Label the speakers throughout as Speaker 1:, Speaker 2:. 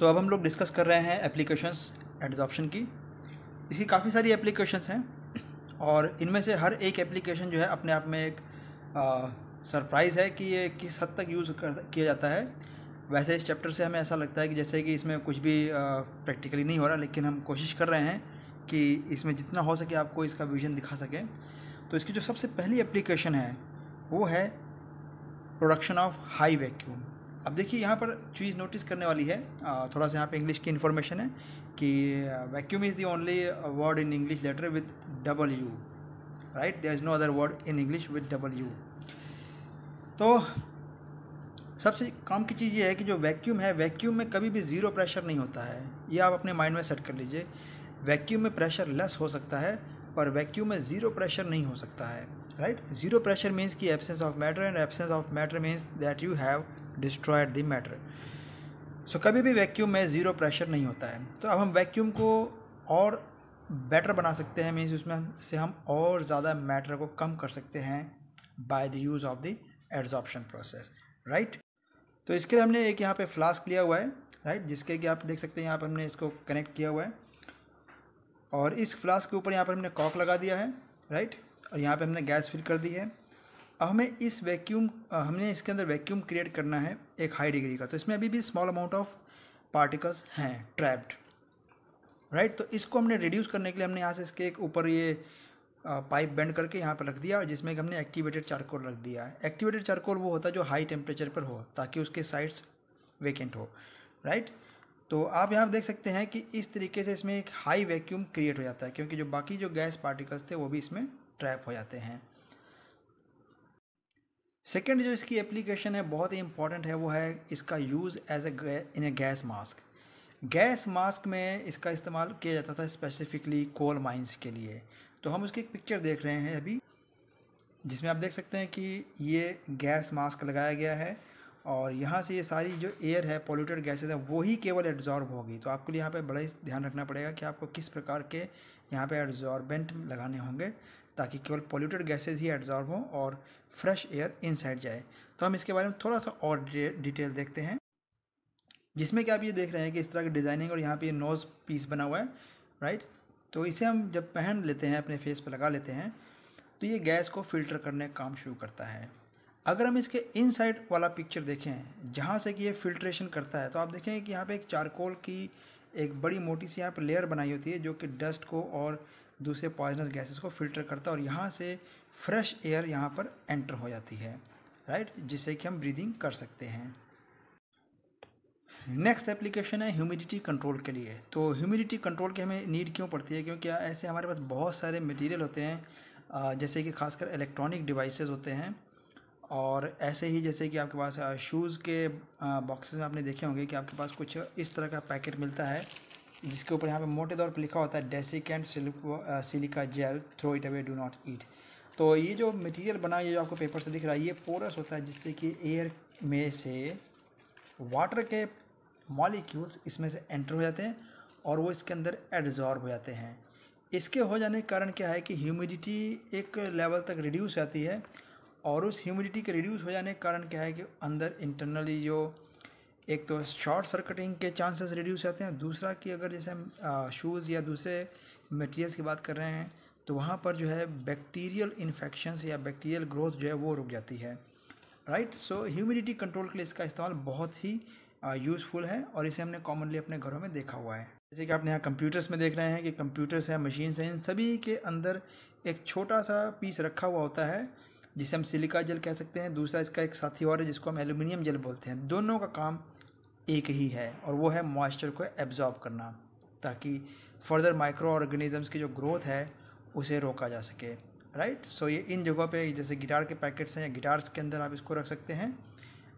Speaker 1: तो अब हम लोग डिस्कस कर रहे हैं एप्लीकेशंस एडजॉर्प्शन की। इसकी काफ़ी सारी एप्लीकेशंस हैं और इनमें से हर एक एप्लीकेशन जो है अपने आप में एक सरप्राइज़ है कि ये किस हद तक यूज़ किया जाता है। वैसे इस चैप्टर से हमें ऐसा लगता है कि जैसे कि इसमें कुछ भी प्रैक्टिकली नहीं हो रहा, लेकिन हम कोशिश कर रहे हैं कि इसमें जितना हो सके आपको इसका विजन दिखा सकें। तो इसकी जो सबसे पहली एप्लीकेशन है वो है प्रोडक्शन ऑफ हाई वैक्यूम। अब देखिए यहाँ पर चीज़ नोटिस करने वाली है, थोड़ा सा यहाँ पे इंग्लिश की इन्फॉर्मेशन है कि vacuum is the only word in English letter with double U, right, there is no other word in English with double U. तो सबसे काम की चीज़ ये है कि जो वैक्यूम है, वैक्यूम में कभी भी ज़ीरो प्रेशर नहीं होता है। ये आप अपने माइंड में सेट कर लीजिए। वैक्यूम में प्रेशर लेस हो सकता है पर वैक्यूम में ज़ीरो प्रेशर नहीं हो सकता है, राइट। ज़ीरो प्रेशर मीन्स की absence of matter and absence of matter means that you have destroyed the matter. So कभी भी वैक्यूम में ज़ीरो प्रेशर नहीं होता है। तो अब हम वैक्यूम को और बेटर बना सकते हैं, मीन्स उसमें से हम और ज़्यादा मैटर को कम कर सकते हैं by the use of the adsorption process, right. तो इसके लिए हमने एक यहाँ पे फ्लास्क लिया हुआ है, राइट, जिसके कि आप देख सकते हैं यहाँ पर हमने इसको कनेक्ट किया हुआ है और इस फ्लास्क के ऊपर यहाँ पर हमने कॉक लगा दिया है, राइट, और यहाँ पे हमने गैस फिल कर दी है। अब हमें हमने इसके अंदर वैक्यूम क्रिएट करना है एक हाई डिग्री का। तो इसमें अभी भी स्मॉल अमाउंट ऑफ पार्टिकल्स हैं ट्रैप्ड, राइट। तो इसको हमने रिड्यूस करने के लिए हमने यहाँ से इसके एक ऊपर ये पाइप बेंड करके यहाँ पर रख दिया और जिसमें कि हमने एक्टिवेटेड चारकोल रख दिया है। एक्टिवेटेड चारकोल वो होता है जो हाई टेम्परेचर पर हो ताकि उसके साइड्स वेकेंट हो, राइट। तो आप यहाँ देख सकते हैं कि इस तरीके से इसमें एक हाई वैक्यूम क्रिएट हो जाता है क्योंकि जो बाकी जो गैस पार्टिकल्स थे वो भी इसमें ट्रैप हो जाते हैं। सेकेंड जो इसकी एप्लीकेशन है बहुत ही इंपॉर्टेंट है, वो है इसका use as in a gas mask. Gas mask में इसका इस्तेमाल किया जाता था स्पेसिफिकली कोल माइंस के लिए। तो हम उसकी एक पिक्चर देख रहे हैं अभी, जिसमें आप देख सकते हैं कि ये गैस मास्क लगाया गया है और यहाँ से ये सारी जो एयर है, पॉल्यूटेड गैसेज है, वही केवल एब्जॉर्ब होगी। तो आपके लिए यहाँ पे बड़ा ही ध्यान रखना पड़ेगा कि आपको किस प्रकार के यहाँ पे एब्जॉर्बेंट लगाने होंगे ताकि केवल पॉल्यूटेड गैसेज ही एब्जॉर्ब हों और फ्रेश एयर इनसाइड जाए। तो हम इसके बारे में थोड़ा सा और डिटेल देखते हैं, जिसमें कि आप ये देख रहे हैं कि इस तरह की डिज़ाइनिंग और यहाँ पे नोज़ पीस बना हुआ है, राइट। तो इसे हम जब पहन लेते हैं, अपने फेस पर लगा लेते हैं, तो ये गैस को फिल्टर करने का काम शुरू करता है। अगर हम इसके इनसाइड वाला पिक्चर देखें जहाँ से कि ये फिल्ट्रेशन करता है, तो आप देखेंगे कि यहाँ पे एक चारकोल की एक बड़ी मोटी सी यहाँ पर लेयर बनाई होती है जो कि डस्ट को और दूसरे पॉइजनस गैसेस को फिल्टर करता है और यहाँ से फ्रेश एयर यहाँ पर एंटर हो जाती है, राइट, जिससे कि हम ब्रीदिंग कर सकते हैं। नेक्स्ट एप्लीकेशन है ह्यूमिडिटी कंट्रोल के लिए। तो ह्यूमिडिटी कंट्रोल की हमें नीड क्यों पड़ती है, क्योंकि ऐसे हमारे पास बहुत सारे मटेरियल होते हैं, जैसे कि खासकर इलेक्ट्रॉनिक डिवाइसेस होते हैं और ऐसे ही जैसे कि आपके पास शूज़ के बॉक्सेस में आपने देखे होंगे कि आपके पास कुछ इस तरह का पैकेट मिलता है जिसके ऊपर यहाँ पे मोटे तौर पर लिखा होता है desiccant silica gel, throw it away, do not eat. तो ये जो मटेरियल बना, ये जो आपको पेपर से दिख रहा है, ये पोरस होता है जिससे कि एयर में से वाटर के मॉलिक्यूल्स इसमें से एंटर हो जाते हैं और वो इसके अंदर एब्जॉर्ब हो जाते हैं। इसके हो जाने के कारण क्या है कि ह्यूमिडिटी एक लेवल तक रिड्यूस हो जाती है और उस ह्यूमिडिटी के रिड्यूस हो जाने के कारण क्या है कि अंदर इंटरनली जो एक तो शॉर्ट सर्किटिंग के चांसेस रिड्यूस हो जाते हैं, दूसरा कि अगर जैसे हम शूज़ या दूसरे मटेरियल्स की बात कर रहे हैं तो वहाँ पर जो है बैक्टीरियल इन्फेक्शंस या बैक्टीरियल ग्रोथ जो है वो रुक जाती है, राइट। सो ह्यूमिडिटी कंट्रोल के लिए इसका इस्तेमाल बहुत ही यूज़फुल है और इसे हमने कॉमनली अपने घरों में देखा हुआ है। जैसे कि आपने यहाँ कंप्यूटर्स में देख रहे हैं कि कंप्यूटर्स हैं, मशीन्स हैं, इन सभी के अंदर एक छोटा सा पीस रखा हुआ होता है जिसे हम सिलिका जेल कह सकते हैं। दूसरा इसका एक साथी और है जिसको हम एल्यूमिनियम जेल बोलते हैं। दोनों का काम एक ही है और वो है मॉइस्चर को एब्जॉर्ब करना ताकि फर्दर माइक्रो ऑर्गेनिजम्स की जो ग्रोथ है उसे रोका जा सके, राइट। सो ये इन जगहों पे जैसे गिटार के पैकेट्स हैं या गिटार्स के अंदर आप इसको रख सकते हैं।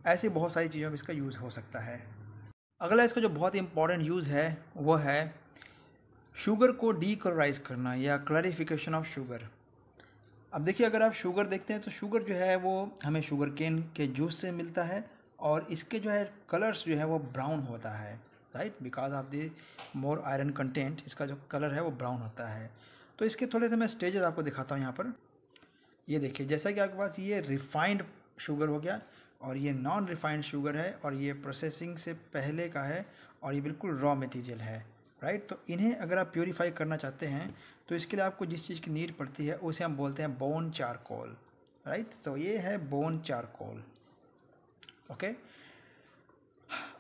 Speaker 1: ऐसी बहुत सारी चीज़ों में इसका यूज़ हो सकता है। अगला इसका जो बहुत ही इंपॉर्टेंट यूज़ है वो है शुगर को डीक्लोराइज करना या क्लैरिफिकेशन ऑफ शुगर। अब देखिए, अगर आप शुगर देखते हैं तो शुगर जो है वो हमें शुगर केन के जूस से मिलता है और इसके जो है कलर्स जो है वो ब्राउन होता है, right, because of the more iron content इसका जो कलर है वो ब्राउन होता है। तो इसके थोड़े से मैं स्टेजेस आपको दिखाता हूँ यहाँ पर। ये देखिए, जैसा कि आपके पास ये रिफाइंड शुगर हो गया और ये नॉन रिफाइंड शुगर है और ये प्रोसेसिंग से पहले का है और ये बिल्कुल रॉ मटेरियल है, राइट। तो इन्हें अगर आप प्योरीफाई करना चाहते हैं तो इसके लिए आपको जिस चीज़ की नीड पड़ती है उसे हम बोलते हैं बोन चारकोल, राइट। तो ये है बोन चारकोल, ओके।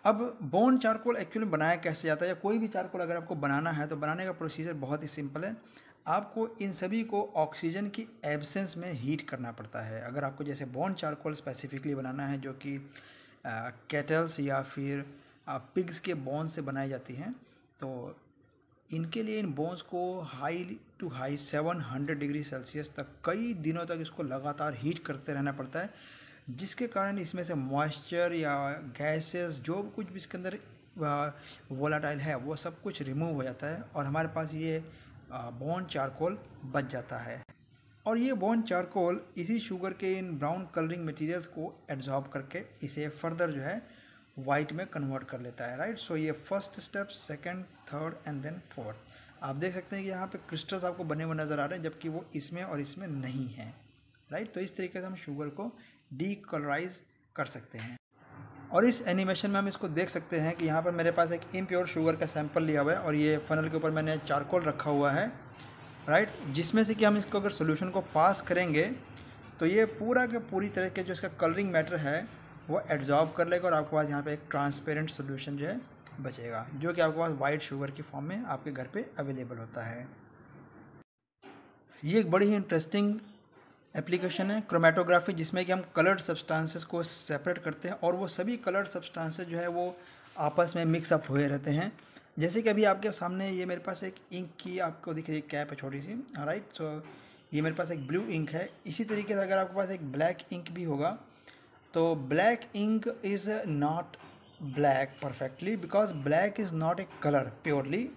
Speaker 1: अब बोन चारकोल एक्चुअली बनाया कैसे जाता है, या कोई भी चारकोल अगर आपको बनाना है तो बनाने का प्रोसीजर बहुत ही सिंपल है। आपको इन सभी को ऑक्सीजन की एब्सेंस में हीट करना पड़ता है। अगर आपको जैसे बोन चारकोल स्पेसिफिकली बनाना है जो कि कैटल्स या फिर पिग्स के बोन से बनाई जाती हैं, तो इनके लिए इन बोन्स को high to high 700 degree Celsius तक कई दिनों तक इसको लगातार हीट करते रहना पड़ता है, जिसके कारण इसमें से मॉइस्चर या गैसेस जो कुछ भी इसके अंदर वोलाटाइल है वो सब कुछ रिमूव हो जाता है और हमारे पास ये बोन चारकोल बच जाता है। और ये बोन चारकोल इसी शुगर के इन ब्राउन कलरिंग मटेरियल्स को एब्जॉर्ब करके इसे फर्दर जो है वाइट में कन्वर्ट कर लेता है, राइट। सो ये first step, second, third and then fourth. आप देख सकते हैं कि यहाँ पे क्रिस्टल्स आपको बने हुए नज़र आ रहे हैं, जबकि वो इसमें और इसमें नहीं है, राइट। तो इस तरीके से हम शुगर को डीकलराइज कर सकते हैं। और इस एनिमेशन में हम इसको देख सकते हैं कि यहाँ पर मेरे पास एक इम्प्योर शुगर का सैंपल लिया हुआ है और ये फनल के ऊपर मैंने चारकोल रखा हुआ है, राइट। जिसमें से कि हम इसको अगर सोल्यूशन को पास करेंगे तो ये पूरा के पूरी तरह के जो इसका कलरिंग मैटर है वो एब्जॉर्ब कर लेगा और आपके पास यहाँ पे एक ट्रांसपेरेंट सोल्यूशन जो है बचेगा, जो कि आपके पास वाइट शुगर की फॉर्म में आपके घर पे अवेलेबल होता है। ये एक बड़ी ही इंटरेस्टिंग एप्लीकेशन है क्रोमेटोग्राफी, जिसमें कि हम कलर्ड सब्सटेंसेस को सेपरेट करते हैं और वो सभी कलर्ड सब्सटेंसेस जो है वो आपस में मिक्सअप हुए रहते हैं। जैसे कि अभी आपके सामने ये मेरे पास एक इंक की आपको दिख रही है कैप है छोटी सी, राइट। सो ये मेरे पास एक ब्लू इंक है। इसी तरीके से अगर आपके पास एक ब्लैक इंक भी होगा तो black ink is not black perfectly because black is not a colour purely,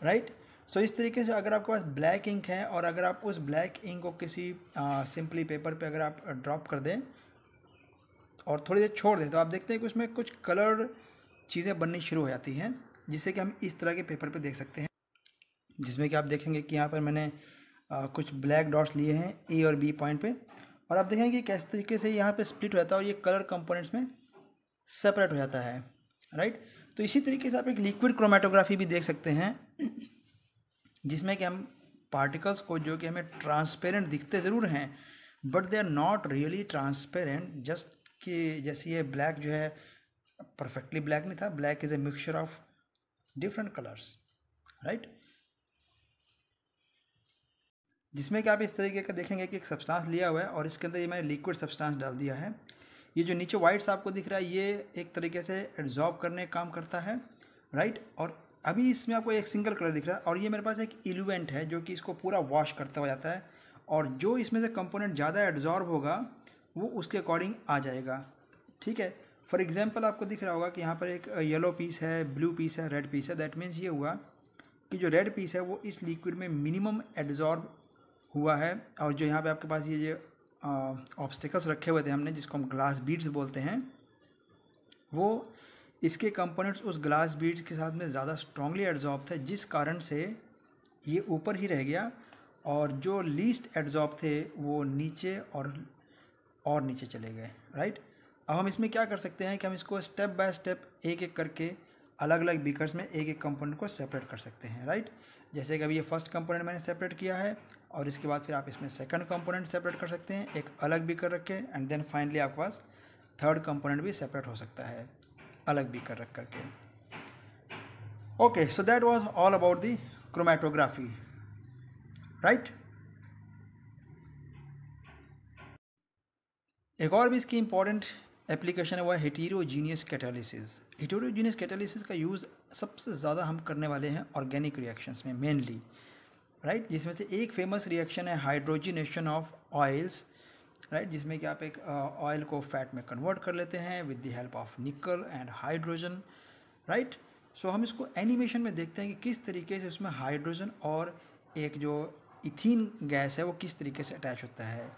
Speaker 1: right. So इस तरीके से अगर आपके पास ब्लैक इंक है और अगर आप उस ब्लैक इंक को किसी सिंपली पेपर पे अगर आप ड्रॉप कर दें और थोड़ी देर छोड़ दें तो आप देखते हैं कि उसमें कुछ कलर चीज़ें बननी शुरू हो जाती हैं, जिससे कि हम इस तरह के पेपर पे देख सकते हैं, जिसमें कि आप देखेंगे कि यहाँ पर मैंने कुछ ब्लैक डॉट्स लिए हैं ए और बी पॉइंट पे, और आप देखेंगे कि किस तरीके से यहाँ पे स्प्लिट हो जाता है और ये कलर कंपोनेंट्स में सेपरेट हो जाता है, राइट। तो इसी तरीके से आप एक लिक्विड क्रोमेटोग्राफी भी देख सकते हैं, जिसमें कि हम पार्टिकल्स को जो कि हमें ट्रांसपेरेंट दिखते ज़रूर हैं but they are not really transparent, just कि जैसे ये ब्लैक जो है परफेक्टली ब्लैक नहीं था, black is a mixture of different colours, right. जिसमें कि आप इस तरीके का देखेंगे कि एक सब्सटेंस लिया हुआ है और इसके अंदर ये मैंने लिक्विड सब्सटेंस डाल दिया है। ये जो नीचे वाइट्स आपको दिख रहा है ये एक तरीके से एब्जॉर्ब करने का काम करता है, राइट। और अभी इसमें आपको एक सिंगल कलर दिख रहा है और ये मेरे पास एक इल्यूएंट है जो कि इसको पूरा वॉश करता हुआ जाता है और जो इसमें से कंपोनेंट ज़्यादा एब्जॉर्ब होगा वो उसके अकॉर्डिंग आ जाएगा, ठीक है। फॉर एग्जांपल आपको दिख रहा होगा कि यहाँ पर एक येलो पीस है, ब्लू पीस है, रेड पीस है। दैट मीन्स ये हुआ कि जो रेड पीस है वो इस लिक्विड में मिनिमम एब्जॉर्ब हुआ है और जो यहाँ पे आपके पास ये जो ऑब्स्टिकल्स रखे हुए थे हमने, जिसको हम ग्लास बीड्स बोलते हैं, वो इसके कंपोनेंट्स उस ग्लास बीड्स के साथ में ज़्यादा स्ट्रांगली एब्जॉर्ब थे, जिस कारण से ये ऊपर ही रह गया और जो लीस्ट एब्जॉर्ब थे वो नीचे और नीचे चले गए, राइट। अब हम इसमें क्या कर सकते हैं कि हम इसको स्टेप बाय स्टेप एक एक करके अलग अलग बीकर्स में एक एक कंपोनेंट को सेपरेट कर सकते हैं, राइट। जैसे कि अभी ये फर्स्ट कंपोनेंट मैंने सेपरेट किया है और इसके बाद फिर आप इसमें सेकंड कंपोनेंट सेपरेट कर सकते हैं एक अलग बीकर रख के, एंड देन फाइनली आपके पास थर्ड कंपोनेंट भी सेपरेट हो सकता है अलग बीकर रख करके। Okay, so that was all about the chromatography, right. एक और भी इसकी इंपॉर्टेंट एप्लीकेशन है वो है हेटेरोजीनियस कैटालिसिस। हेटेरोजीनियस कैटालिसिस का यूज़ सबसे ज़्यादा हम करने वाले हैं ऑर्गेनिक रिएक्शंस में मेनली, राइट। जिसमें से एक फेमस रिएक्शन है हाइड्रोजिनेशन ऑफ ऑयल्स, राइट, जिसमें कि आप एक ऑयल को फैट में कन्वर्ट कर लेते हैं with the help of nickel and hydrogen, right. So हम इसको एनिमेशन में देखते हैं कि किस तरीके से उसमें हाइड्रोजन और एक जो इथीन गैस है वो किस तरीके से अटैच होता है।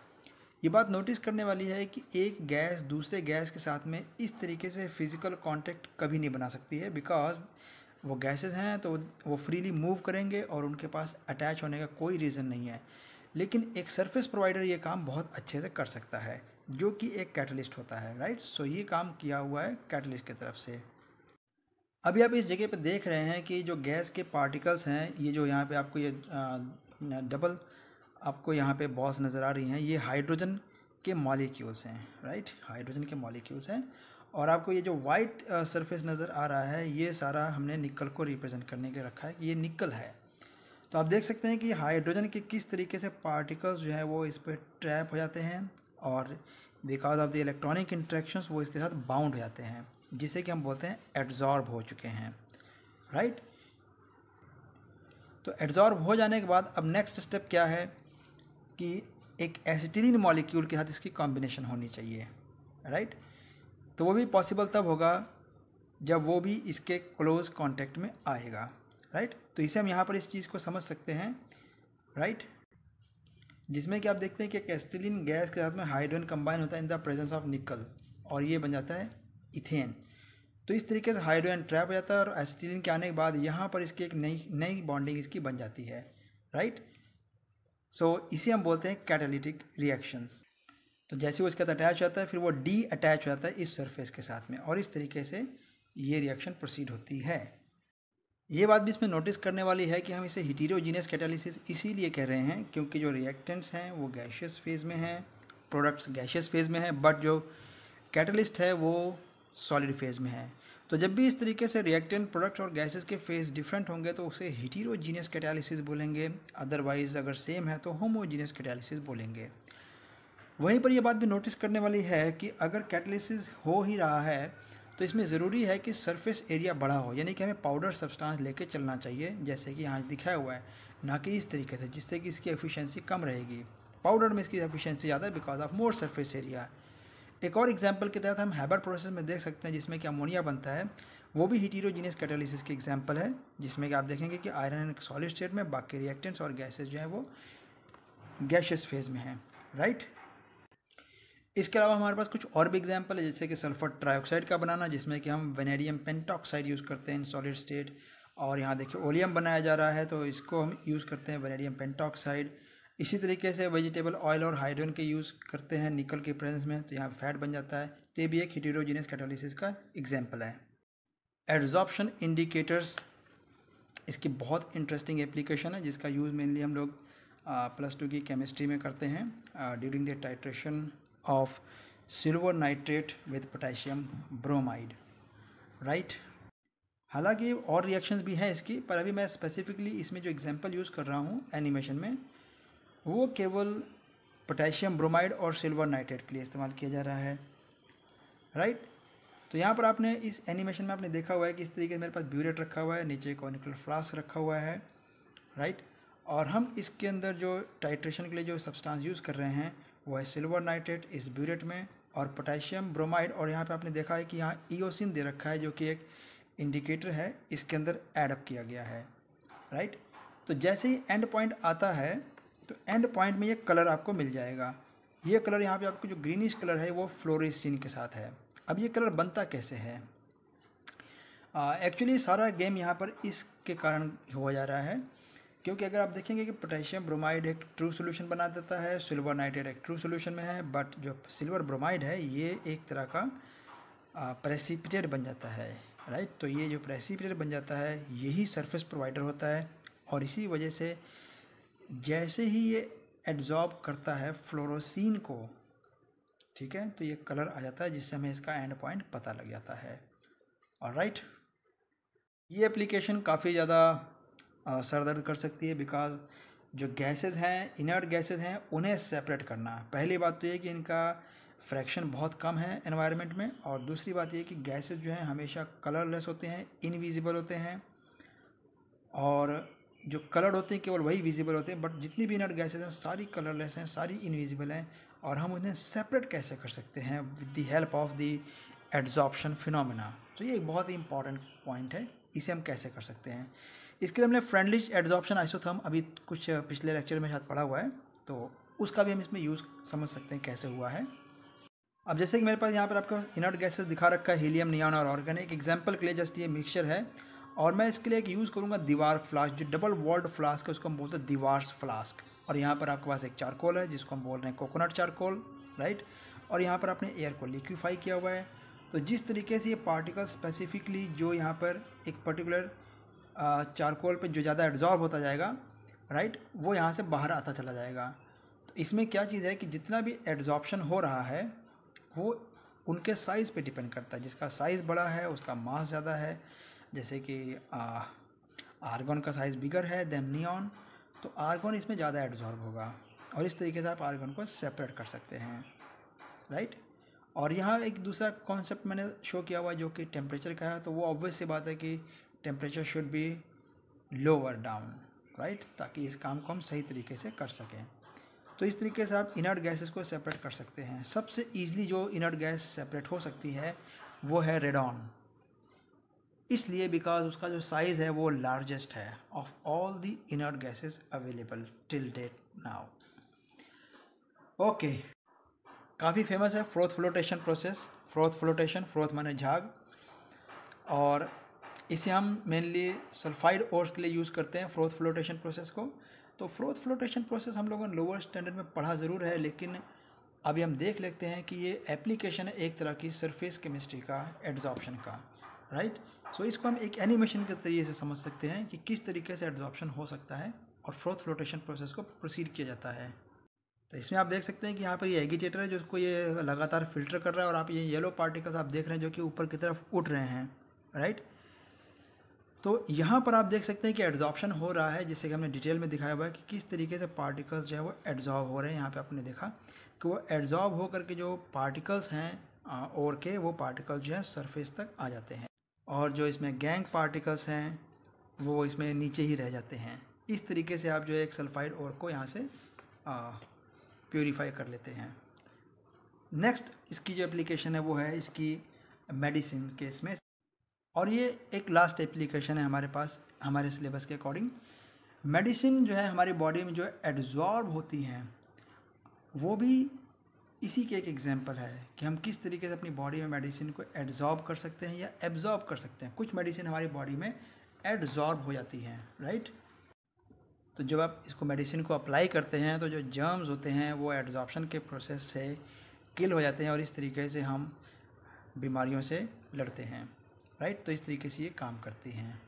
Speaker 1: ये बात नोटिस करने वाली है कि एक गैस दूसरे गैस के साथ में इस तरीके से फिजिकल कांटेक्ट कभी नहीं बना सकती है, बिकॉज वो गैसेस हैं तो वो फ्रीली मूव करेंगे और उनके पास अटैच होने का कोई रीज़न नहीं है। लेकिन एक सरफेस प्रोवाइडर ये काम बहुत अच्छे से कर सकता है, जो कि एक कैटलिस्ट होता है, राइट। सो ये काम किया हुआ है कैटलिस्ट की तरफ से। अभी आप इस जगह पे देख रहे हैं कि जो गैस के पार्टिकल्स हैं, ये जो यहाँ पे आपको ये डबल आपको यहाँ पे बॉल्स नज़र आ रही हैं, ये हाइड्रोजन के मॉलिक्यूल्स हैं, राइट, हाइड्रोजन के मॉलिक्यूल्स हैं। और आपको ये जो वाइट सरफेस नज़र आ रहा है, ये सारा हमने निकल को रिप्रेजेंट करने के रखा है, ये निकल है। तो आप देख सकते हैं कि हाइड्रोजन के किस तरीके से पार्टिकल्स जो है वो इस पर ट्रैप हो जाते हैं और because of the electronic interactions वो इसके साथ बाउंड हो जाते हैं, जिसे कि हम बोलते हैं एड्जॉर्ब हो चुके हैं, राइट। तो एड्जॉर्ब हो जाने के बाद अब नेक्स्ट स्टेप क्या है कि एक एसिटिलीन मॉलिक्यूल के साथ इसकी कॉम्बिनेशन होनी चाहिए, राइट। तो वो भी पॉसिबल तब होगा जब वो भी इसके क्लोज कांटेक्ट में आएगा, राइट। तो इसे हम यहाँ पर इस चीज़ को समझ सकते हैं, राइट, जिसमें कि आप देखते हैं कि एसिटिलीन गैस के साथ में हाइड्रोजन कंबाइन होता है इन द प्रेजेंस ऑफ निकल और ये बन जाता है इथेन। तो इस तरीके से हाइड्रोजन ट्रैप हो जाता है और एसिटिलीन के आने के बाद यहाँ पर इसकी एक नई बॉन्डिंग इसकी बन जाती है, राइट। सो इसे हम बोलते हैं कैटालिटिक रिएक्शंस। तो जैसे वो इसके साथ अटैच होता है फिर वो डी अटैच हो जाता है इस सरफेस के साथ में और इस तरीके से ये रिएक्शन प्रोसीड होती है। ये बात भी इसमें नोटिस करने वाली है कि हम इसे हेटेरोजीनियस कैटालिसिस इसीलिए कह रहे हैं क्योंकि जो रिएक्टेंट्स हैं वो गैशियस फेज़ में हैं, प्रोडक्ट्स गैशियस फेज़ में हैं, बट जो कैटलिस्ट है वो सॉलिड फेज़ में है। तो जब भी इस तरीके से रिएक्टेंट प्रोडक्ट्स और गैसेस के फेज़ डिफरेंट होंगे तो उसे हेटेरोजीनियस कैटालिसिस बोलेंगे, अदरवाइज अगर सेम है तो होमोजीनियस कैटालिसिस बोलेंगे। वहीं पर यह बात भी नोटिस करने वाली है कि अगर कैटालिसिस हो ही रहा है तो इसमें ज़रूरी है कि सरफेस एरिया बड़ा हो, यानी कि हमें पाउडर सब्सटेंस लेके चलना चाहिए जैसे कि यहाँ दिखाया हुआ है, ना कि इस तरीके से जिससे कि इसकी एफिशिएंसी कम रहेगी। पाउडर में इसकी एफिशिएंसी ज़्यादा है because of more surface area. एक और एग्जांपल के तहत हम हैबर प्रोसेस में देख सकते हैं जिसमें कि अमोनिया बनता है, वो भी हेटेरोजीनियस कैटालिसिस की एग्जांपल है, जिसमें कि आप देखेंगे कि आयरन एक सॉलिड स्टेट में, बाकी रिएक्टेंट्स और गैसेज जो है वो गैशियस फेज में हैं, राइट। इसके अलावा हमारे पास कुछ और भी एग्जांपल है जैसे कि सल्फर ट्राइऑक्साइड का बनाना, जिसमें कि हम वेनेडियम पेंटॉक्साइड यूज़ करते हैं इन सॉलिड स्टेट। और यहाँ देखिए ओलियम बनाया जा रहा है तो इसको हम यूज़ करते हैं वेनेडियम पेंटॉक्साइड। इसी तरीके से वेजिटेबल ऑयल और हाइड्रोजन के यूज़ करते हैं निकल के प्रेजेंस में, तो यहाँ फैट बन जाता है। तो ये भी एक हेटेरोजीनियस कैटालिसिस का एग्जाम्पल है। एड्जॉर्प्शन इंडिकेटर्स इसकी बहुत इंटरेस्टिंग एप्लीकेशन है जिसका यूज़ मेनली हम लोग +2 की केमिस्ट्री में करते हैं during the titration of silver nitrate with potassium bromide, right. हालांकि और रिएक्शंस भी हैं इसकी, पर अभी मैं स्पेसिफिकली इसमें जो एग्जांपल यूज़ कर रहा हूँ एनिमेशन में वो केवल पोटेशियम ब्रोमाइड और सिल्वर नाइट्रेट के लिए इस्तेमाल किया जा रहा है, राइट। तो यहाँ पर आपने इस एनिमेशन में आपने देखा हुआ है कि इस तरीके से मेरे पास ब्यूरेट रखा हुआ है, नीचे कॉनिकल फ्लास्क रखा हुआ है, राइट। और हम इसके अंदर जो टाइट्रेशन के लिए जो सब्सटेंस यूज़ कर रहे हैं वो है सिल्वर नाइट्रेट इस ब्यूरेट में और पोटेशियम ब्रोमाइड। और यहाँ पे आपने देखा है कि यहाँ ईओसिन दे रखा है जो कि एक इंडिकेटर है, इसके अंदर एडअप किया गया है, राइट। तो जैसे ही एंड पॉइंट आता है तो एंड पॉइंट में ये कलर आपको मिल जाएगा। ये कलर यहाँ पे आपको जो ग्रीनिश कलर है वो फ्लोरेसिन के साथ है। अब ये कलर बनता कैसे है? एक्चुअली सारा गेम यहाँ पर इसके कारण हो जा रहा है क्योंकि अगर आप देखेंगे कि पोटेशियम ब्रोमाइड एक ट्रू सोल्यूशन बना देता है, सिल्वर नाइट्रेट एक ट्रू सोल्यूशन में है, बट जो सिल्वर ब्रोमाइड है ये एक तरह का प्रेसिपिटेट बन जाता है, राइट। तो ये जो प्रेसिपिटेट बन जाता है यही सरफेस प्रोवाइडर होता है और इसी वजह से जैसे ही ये एड्जॉर्ब करता है फ्लोरोसिन को, ठीक है, तो ये कलर आ जाता है जिससे हमें इसका एंड पॉइंट पता लग जाता है, ऑलराइट। ये एप्लीकेशन काफ़ी ज़्यादा सर दर्द कर सकती है बिकॉज जो गैसेस हैं, इनर्ट गैसेस हैं, उन्हें सेपरेट करना। पहली बात तो ये कि इनका फ्रैक्शन बहुत कम है एनवायरनमेंट में, और दूसरी बात ये कि गैसेस जो हैं हमेशा कलरलेस होते हैं, इनविजिबल होते हैं, और जो कलर्ड होते हैं केवल वही विजिबल होते हैं, बट जितनी भी इनर्ट गैसेस हैं सारी कलरलेस हैं, सारी इनविजिबल हैं, और हम उन्हें सेपरेट कैसे कर सकते हैं with the help of the adsorption phenomena. तो ये एक बहुत ही इंपॉर्टेंट पॉइंट है, इसे हम कैसे कर सकते हैं। इसके लिए हमने फ्रेंडली एड्जॉर्प्शन आइसोथर्म अभी कुछ पिछले लेक्चर में शायद पढ़ा हुआ है, तो उसका भी हम इसमें यूज़ समझ सकते हैं कैसे हुआ है। अब जैसे कि मेरे पास यहाँ पर आपको इनर्ट गैसेस दिखा रखा है, हीलियम, नियॉन और ऑर्गन। एक एग्जांपल के लिए जस्ट ये मिक्सचर है और मैं इसके लिए एक यूज़ करूँगा दीवार फ्लास्क, जो डबल वॉल्ड फ्लास्क है उसको हम बोलते हैं दीवार्स फ्लास्क। और यहाँ पर आपके पास एक चारकोल है जिसको हम बोल रहे हैं कोकोनट चारकोल, राइट। और यहाँ पर आपने एयर को लिक्विफाई किया हुआ है। तो जिस तरीके से ये पार्टिकल स्पेसिफिकली जो यहाँ पर एक पर्टिकुलर चारकोल पे जो ज़्यादा एड्जॉर्ब होता जाएगा, राइट, वो यहाँ से बाहर आता चला जाएगा। तो इसमें क्या चीज़ है कि जितना भी एड्जॉर्प्शन हो रहा है वो उनके साइज़ पे डिपेंड करता है। जिसका साइज़ बड़ा है उसका मास ज़्यादा है, जैसे कि आर्गन का साइज़ बिगर है देन नियॉन, तो आर्गन इसमें ज़्यादा एड्जॉर्ब होगा और इस तरीके से आप आर्गन को सेपरेट कर सकते हैं, राइट। और यहाँ एक दूसरा कॉन्सेप्ट मैंने शो किया हुआ जो कि टेम्परेचर का है। तो वो ऑब्वियस सी बात है कि temperature should be lower down, right, ताकि इस काम को हम सही तरीके से कर सकें। तो इस तरीके से आप इनर्ट गैसेस को सेपरेट कर सकते हैं। सबसे ईजिली जो इनर्ट गैस सेपरेट हो सकती है वो है रेडॉन, इसलिए बिकॉज उसका जो साइज़ है वो लार्जेस्ट है of all the inert gases available till date now. Okay, काफ़ी फेमस है froth flotation process. Froth flotation, froth माने झाग, और इसे हम मेनली सल्फाइड ओर्स के लिए यूज़ करते हैं फ्रोथ फ्लोटेशन प्रोसेस को। तो फ्रोथ फ्लोटेशन प्रोसेस हम लोगों ने लोअर स्टैंडर्ड में पढ़ा ज़रूर है, लेकिन अभी हम देख लेते हैं कि ये एप्लीकेशन है एक तरह की सरफेस केमिस्ट्री का, एड्जॉर्प्शन का, राइट। सो इसको हम एक एनिमेशन के तरीके से समझ सकते हैं कि किस तरीके से एड्जॉर्प्शन हो सकता है और फ्रोथ फ्लोटेशन प्रोसेस को प्रोसीड किया जाता है। तो इसमें आप देख सकते हैं कि यहाँ पर ये एगिटेटर है जिसको ये लगातार फिल्टर कर रहा है, और आप ये येलो पार्टिकल्स आप देख रहे हैं जो कि ऊपर की तरफ उठ रहे हैं, राइट। तो यहाँ पर आप देख सकते हैं कि एड्जॉर्प्शन हो रहा है, जिससे कि हमने डिटेल में दिखाया हुआ है कि किस तरीके से पार्टिकल्स जो है वो एड्जॉर्ब हो रहे हैं। यहाँ पे आपने देखा कि वो एड्जॉर्ब होकर के जो पार्टिकल्स हैं और के वो पार्टिकल्स जो है सरफेस तक आ जाते हैं, और जो इसमें गैंग पार्टिकल्स हैं वो इसमें नीचे ही रह जाते हैं। इस तरीके से आप जो है एक सल्फाइड ओर को यहाँ से प्योरीफाई कर लेते हैं। नेक्स्ट इसकी जो एप्लीकेशन है वो है इसकी मेडिसिन केस में, और ये एक लास्ट एप्लीकेशन है हमारे पास हमारे सिलेबस के अकॉर्डिंग। मेडिसिन जो है हमारी बॉडी में जो एड्जॉर्ब होती हैं वो भी इसी के एक एग्जांपल है कि हम किस तरीके से अपनी बॉडी में मेडिसिन को एड्जॉर्ब कर सकते हैं या एब्जॉर्ब कर सकते हैं। कुछ मेडिसिन हमारी बॉडी में एड्जॉर्ब हो जाती हैं, राइट। तो जब आप इसको मेडिसिन को अप्लाई करते हैं तो जो जर्म्स होते हैं वो एड्जॉर्प्शन के प्रोसेस से किल हो जाते हैं, और इस तरीके से हम बीमारियों से लड़ते हैं, राइट। तो इस तरीके से ये काम करती हैं।